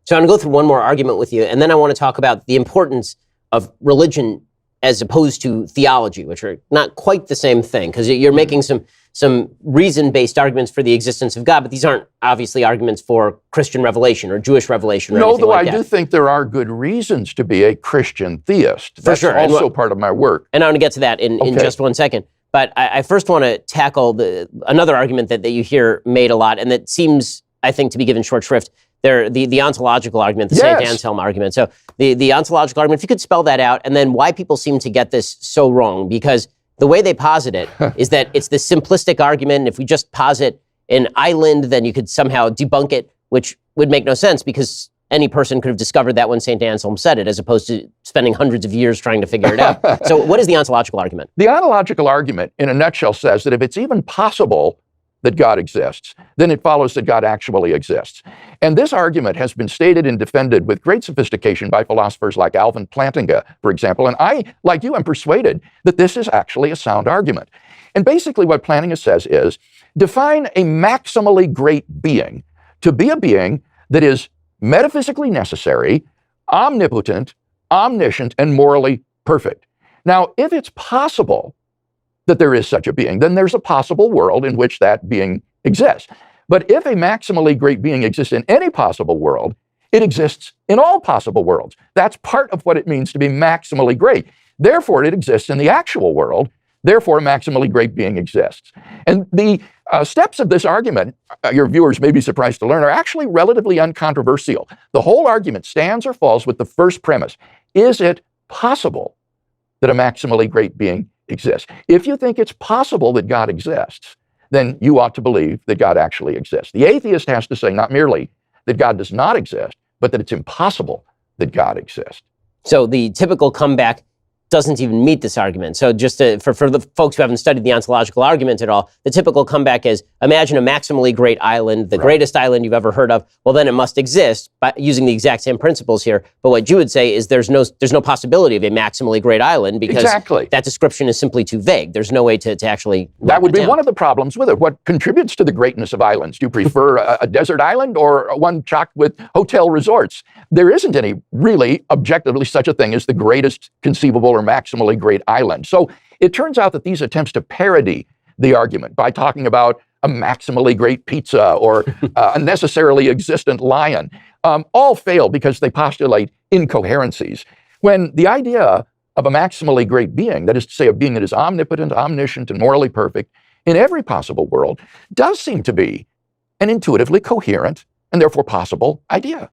So I'm going to go through one more argument with you, and then I want to talk about the importance of religion as opposed to theology, which are not quite the same thing, because you're making some reason-based arguments for the existence of God, but these aren't obviously arguments for Christian revelation or Jewish revelation or anything like that. No, though I do think there are good reasons to be a Christian theist. That's sure. also part of my work. And I want to get to that in just one second. But I first want to tackle another argument that you hear made a lot, and that seems, I think, to be given short shrift. The ontological argument, the St. Anselm argument. So the ontological argument, if you could spell that out, and then why people seem to get this so wrong, because the way they posit it is that it's this simplistic argument, and if we just posit an island, then you could somehow debunk it, which would make no sense, because any person could have discovered that when St. Anselm said it, as opposed to spending hundreds of years trying to figure it out. So what is the ontological argument? The ontological argument, in a nutshell, says that if it's even possible that God exists, then it follows that God actually exists. And this argument has been stated and defended with great sophistication by philosophers like Alvin Plantinga, for example. And I, like you, am persuaded that this is actually a sound argument. And basically what Plantinga says is, define a maximally great being to be a being that is metaphysically necessary, omnipotent, omniscient, and morally perfect. Now, if it's possible that there is such a being, then there's a possible world in which that being exists. But if a maximally great being exists in any possible world, it exists in all possible worlds. That's part of what it means to be maximally great. Therefore, it exists in the actual world. Therefore, a maximally great being exists. And the steps of this argument, your viewers may be surprised to learn, are actually relatively uncontroversial. The whole argument stands or falls with the first premise. Is it possible that a maximally great being exists? If you think it's possible that God exists, then you ought to believe that God actually exists. The atheist has to say not merely that God does not exist, but that it's impossible that God exists. So the typical comeback doesn't even meet this argument. So just for the folks who haven't studied the ontological argument at all, the typical comeback is, imagine a maximally great island, the greatest island you've ever heard of. Well, then it must exist by using the exact same principles here. But what you would say is there's no possibility of a maximally great island, because that description is simply too vague. There's no way to actually That would be one of the problems with it. What contributes to the greatness of islands? Do you prefer a desert island or one chocked with hotel resorts? There isn't any really objectively such a thing as the greatest conceivable or maximally great island. So it turns out that these attempts to parody the argument by talking about a maximally great pizza or a necessarily existent lion all fail because they postulate incoherencies. When the idea of a maximally great being, that is to say a being that is omnipotent, omniscient, and morally perfect in every possible world, does seem to be an intuitively coherent and therefore possible idea.